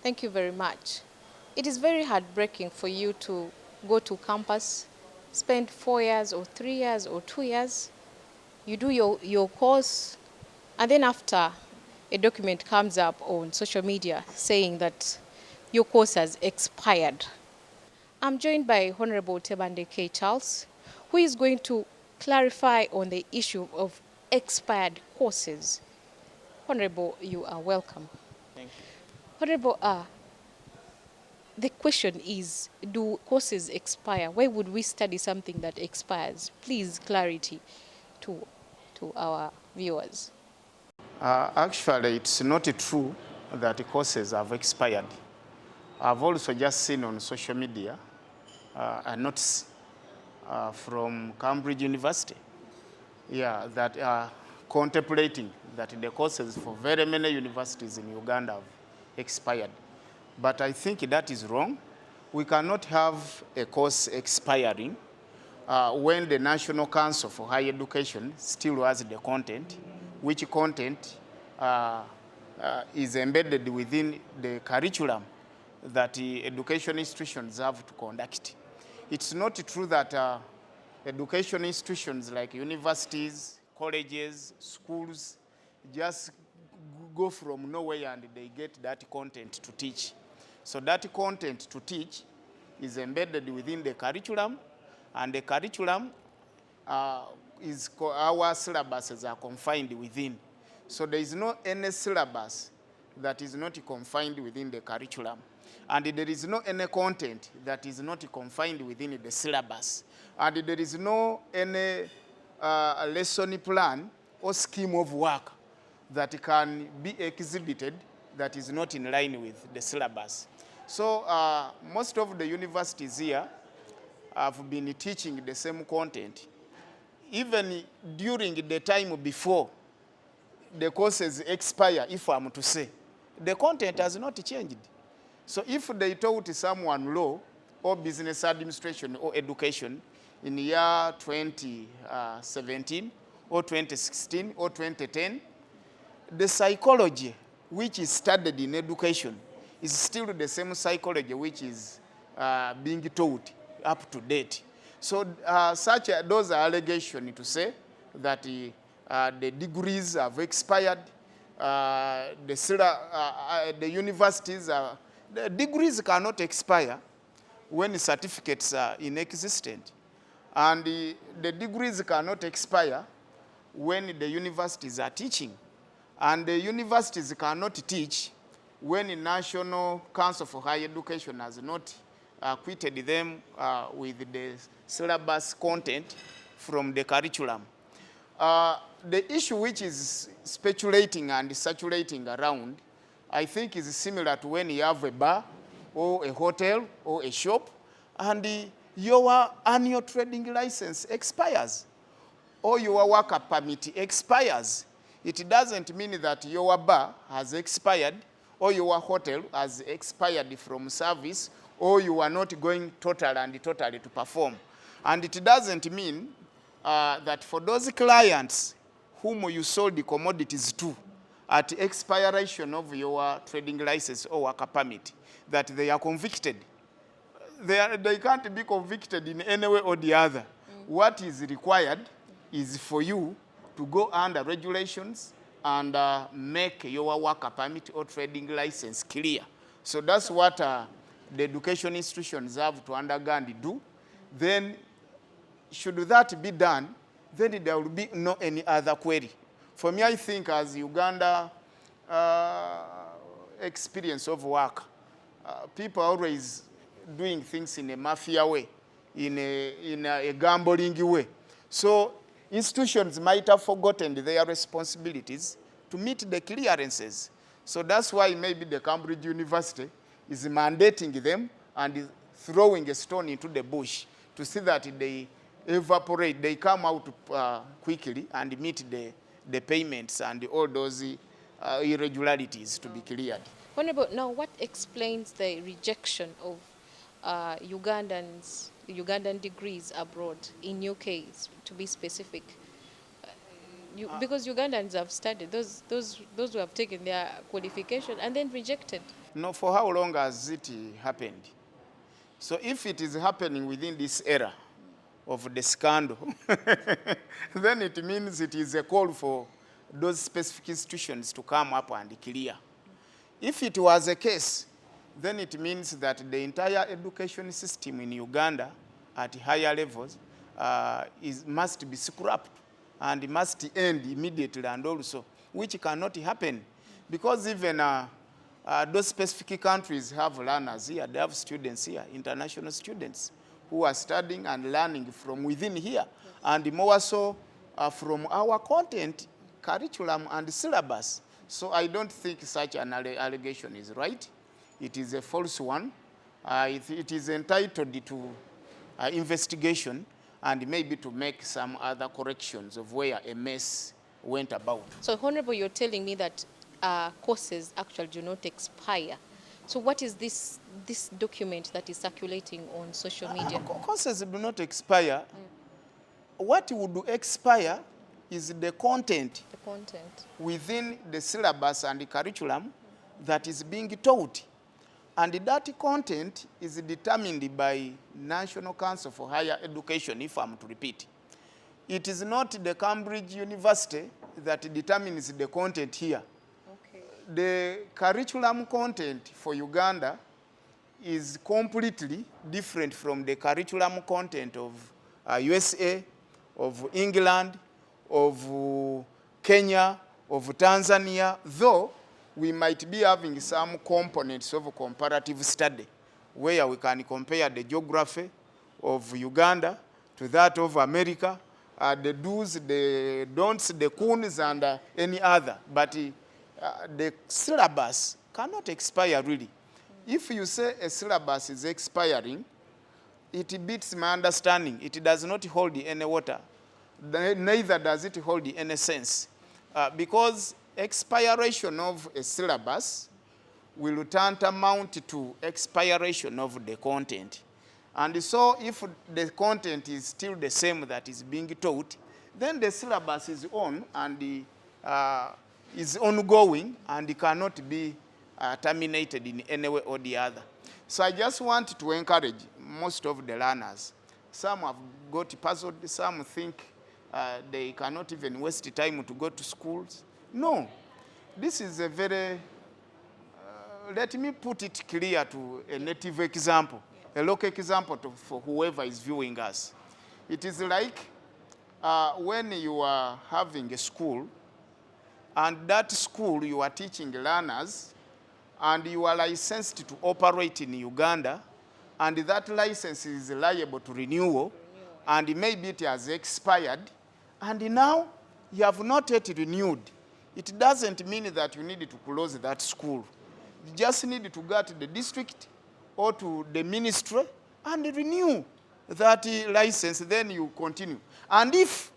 Thank you very much. It is very heartbreaking for you to go to campus, spend 4 years or 3 years or 2 years, you do your course, and then after a document comes up on social media saying that your course has expired. I'm joined by Honorable Tebande K. Charles, who is going to clarify on the issue of expired courses. Honorable, you are welcome. Thank you. Honorable, the question is, do courses expire? Why would we study something that expires? Please, clarity to, to our viewers. Actually, it's not true that the courses have expired. I've also just seen on social media a notice from Cambridge University, that are contemplating that the courses for very many universities in Uganda have expired. But I think that is wrong. We cannot have a course expiring when the National Council for Higher Education still has the content, which content is embedded within the curriculum that the education institutions have to conduct. It's not true that education institutions like universities, colleges, schools just go from nowhere and they get that content to teach. So that content to teach is embedded within the curriculum, and the curriculum our syllabuses are confined within. So there is no any syllabus that is not confined within the curriculum. And there is no any content that is not confined within the syllabus. And there is no any lesson plan or scheme of work that can be exhibited that is not in line with the syllabus. So most of the universities here have been teaching the same content. Even during the time before the courses expire, if I'm to say, the content has not changed. So if they taught someone law or business administration or education in the year 2017 or 2016 or 2010, the psychology which is studied in education is still the same psychology which is being taught up to date. So those are allegations to say that the degrees have expired, the universities the degrees cannot expire when the certificates are inexistent. And the degrees cannot expire when the universities are teaching. And the universities cannot teach when the National Council for Higher Education has not acquitted them with the syllabus content from the curriculum. The issue which is speculating and saturating around, I think, is similar to when you have a bar or a hotel or a shop and your annual trading license expires or your worker permit expires. It doesn't mean that your bar has expired or your hotel has expired from service or you are not going totally to perform. And it doesn't mean that for those clients whom you sold the commodities to at expiration of your trading license or worker permit, that they are convicted. They can't be convicted in any way or the other. What is required is for you to go under regulations and make your worker permit or trading license clear. So that's what the education institutions have to undergo and do. Then, should that be done, then there will be no any other query. For me, I think as Uganda experience of work, people are always doing things in a mafia way, in a gambling way. So institutions might have forgotten their responsibilities to meet the clearances. So that's why maybe the Cambridge University is mandating them and throwing a stone into the bush to see that they evaporate, they come out quickly and meet the payments and all those irregularities to be cleared. Honorable, now what explains the rejection of Ugandan degrees abroad, in UK to be specific? Because Ugandans have studied, those who have taken their qualification and then rejected. No, for how long has it happened? So if it is happening within this era of the scandal, then it means it is a call for those specific institutions to come up and clear. If it was a case, then it means that the entire education system in Uganda at higher levels must be scrapped and must end immediately and also, which cannot happen. Because even those specific countries have learners here, they have students here, international students, who are studying and learning from within here, and more so from our content, curriculum, and syllabus. So I don't think such an allegation is right. It is a false one. It is entitled to investigation and maybe to make some other corrections of where a mess went about. So, Honorable, you're telling me that courses actually do not expire. So what is this document that is circulating on social media? Courses do not expire. What would expire is the content. The content. Within the syllabus and the curriculum that is being taught. And that content is determined by National Council for Higher Education, if I'm to repeat. It is not the Cambridge University that determines the content here. Okay. The curriculum content for Uganda is completely different from the curriculum content of USA, of England, of Kenya, of Tanzania, though we might be having some components of comparative study where we can compare the geography of Uganda to that of America, the do's, the don'ts, the coons, and any other. But the syllabus cannot expire really. If you say a syllabus is expiring, it beats my understanding. It does not hold any water. Neither does it hold any sense. Because expiration of a syllabus will tantamount to expiration of the content. And so if the content is still the same that is being taught, then the syllabus is on and is ongoing and cannot be terminated in any way or the other. So I just want to encourage most of the learners. Some have got puzzled, some think they cannot even waste time to go to schools. No, this is a very, let me put it clear to a native example, a local example for whoever is viewing us. It is like when you are having a school, and that school you are teaching learners, and you are licensed to operate in Uganda, and that license is liable to renewal, and maybe it has expired, and now you have not yet renewed. It doesn't mean that you need to close that school. You just need to go to the district or to the ministry and renew that license, then you continue. And if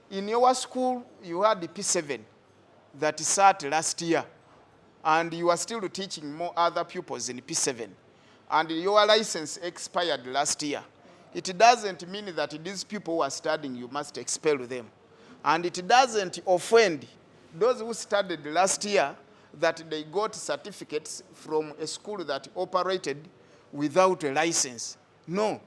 in your school you had the P7 that sat last year, and you are still teaching more other pupils in P7, and your license expired last year, it doesn't mean that these people who are studying, you must expel them. And it doesn't offend those who studied last year that they got certificates from a school that operated without a license. No.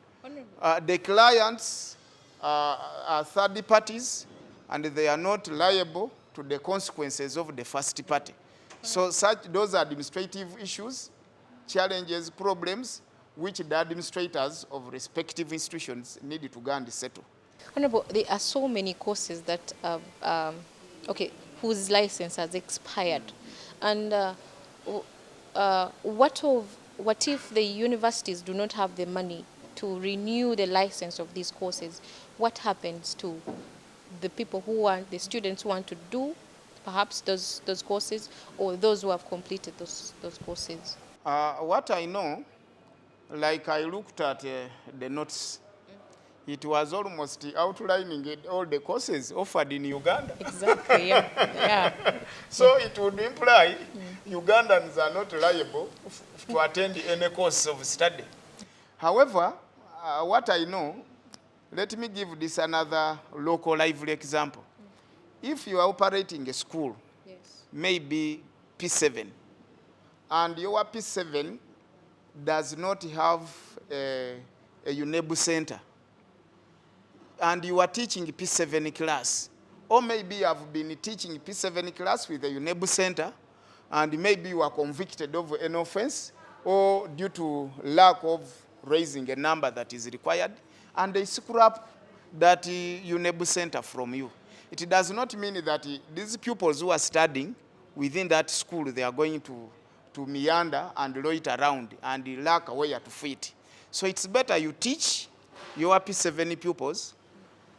The clients are third parties, and they are not liable to the consequences of the first party. So those are administrative issues, challenges, problems, which the administrators of respective institutions need to go and settle. Honorable, there are so many courses that, whose license has expired. And what if the universities do not have the money to renew the license of these courses? What happens to the people the students who want to do perhaps those courses, or those who have completed those courses? What I know, like I looked at the notes, it was almost outlining all the courses offered in Uganda. Exactly, yeah. Yeah. So it would imply Ugandans are not liable to attend any course of study. However, what I know, let me give this another local lively example. if you are operating a school, Yes. maybe P7, and your P7 does not have a UNEB center, and you are teaching P7 class, or maybe you have been teaching P7 class with a UNEB center, and maybe you are convicted of an offense, or due to lack of raising a number that is required, and they scrap that UNEB center from you. It does not mean that these pupils who are studying within that school, they are going to meander and loiter around and lack where to fit. So it's better you teach your P7 pupils,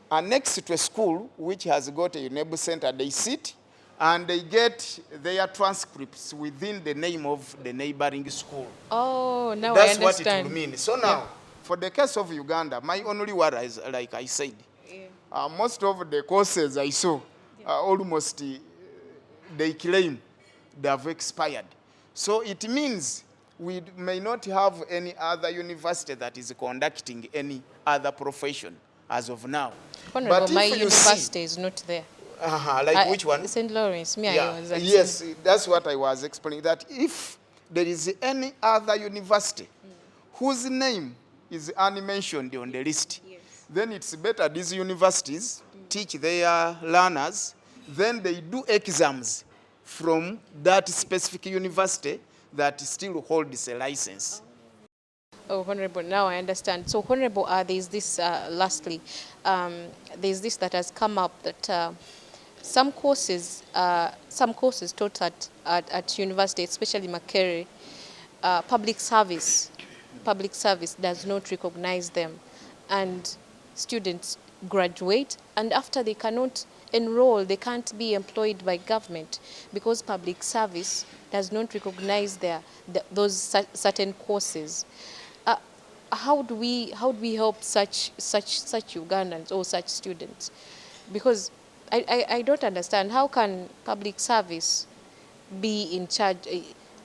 and next to a school which has got a UNEB center, they sit and they get their transcripts within the name of the neighboring school. Oh, now I That's understand. what it will mean. So now, for the case of Uganda, my only worry is, like I said, most of the courses I saw, almost they claim they have expired. So it means we may not have any other university that is conducting any other profession as of now. Honorable, But my if you university is not there. like which one? St. Lawrence. I was at Yes, that's what I was explaining, that if there is any other university whose name is unmentioned on the list, then it's better these universities teach their learners, then they do exams from that specific university that still holds a license. Oh, Honorable, now I understand. So, Honorable, there's this, lastly, there's this that has come up that some courses taught at university, especially Makerere, public service does not recognize them, and students graduate, and after they cannot enroll, they can't be employed by government because public service does not recognize those certain courses. How do we help such Ugandans or such students? Because I don't understand, how can public service be in charge,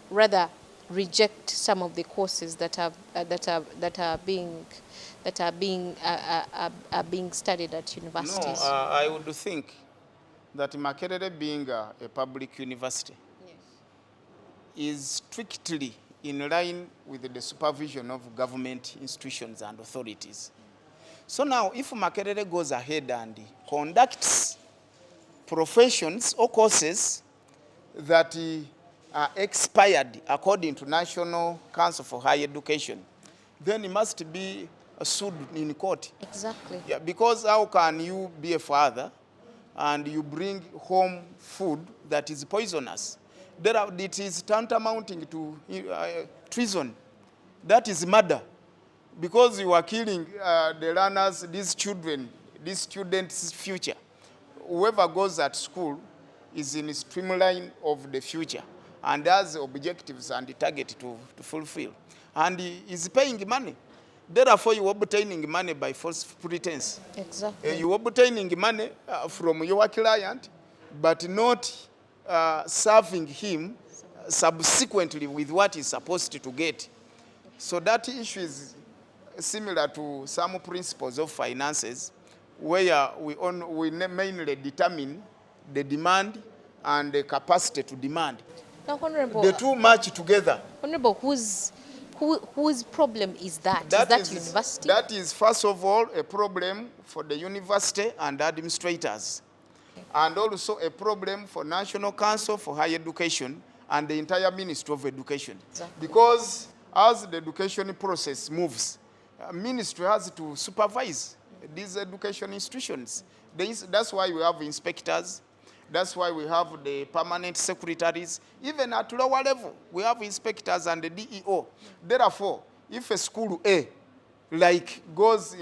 rather reject some of the courses that are being studied at universities? No, I would think that Makerere, being a public university, is strictly in line with the supervision of government institutions and authorities. So now, if Makerere goes ahead and conducts professions or courses that are expired according to National Council for Higher Education, then it must be sued in court. Exactly. Yeah, because how can you be a father and you bring home food that is poisonous? It is tantamounting to treason. That is murder. Because you are killing the learners, these children, these students' future. Whoever goes at school is in a streamline of the future and has objectives and target to fulfill. And he is paying money. Therefore, you are obtaining money by false pretense. Exactly. You are obtaining money from your client, but not serving him subsequently with what he's supposed to get. So that issue is similar to some principles of finances, where we mainly determine the demand and the capacity to demand. Now, Honorable, The two match together. Honorable, whose problem is that? Is that university? That is, first of all, a problem for the university and administrators, and also a problem for National Council for Higher Education and the entire Ministry of Education. Exactly. Because as the education process moves, ministry has to supervise these education institutions. That's why we have inspectors. That's why we have the permanent secretaries. Even at lower level, we have inspectors and the DEO. Therefore, if a school A goes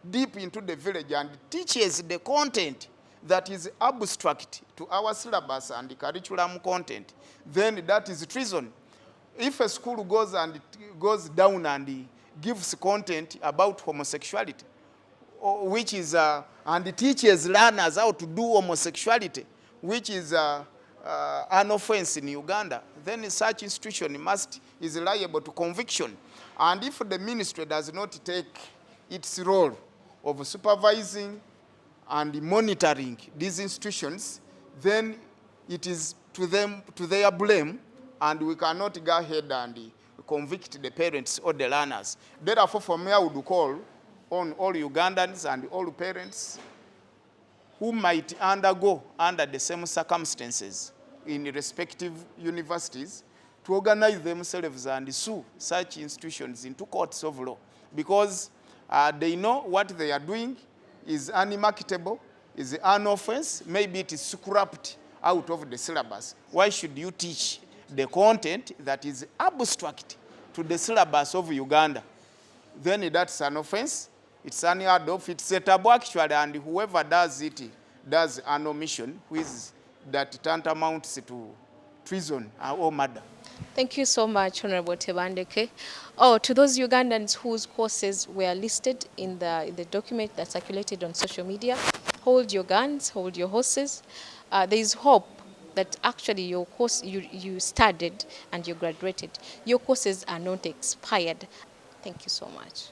deep into the village and teaches the content that is abstract to our syllabus and the curriculum content, then that is treason. If a school goes down and gives content about homosexuality, which is and teaches learners how to do homosexuality, which is an offense in Uganda, then such institution is liable to conviction. And if the ministry does not take its role of supervising and monitoring these institutions, then it is to them, to their blame, and we cannot go ahead and convict the parents or the learners. Therefore, for me, I would call on all Ugandans and all parents who might undergo under the same circumstances in respective universities to organize themselves and sue such institutions into courts of law, because they know what they are doing is unmarketable, is an offense. Maybe it is scrapped out of the syllabus. Why should you teach the content that is abstract to the syllabus of Uganda? Then that's an offense. It's unheard of. It's a taboo actually, and whoever does it does an omission, which is that tantamounts to treason or murder. Thank you so much, Honorable Tebandeke. Oh, to those Ugandans whose courses were listed in the document that circulated on social media, hold your guns, hold your horses. There is hope that actually your course, you studied and you graduated. Your courses are not expired. Thank you so much.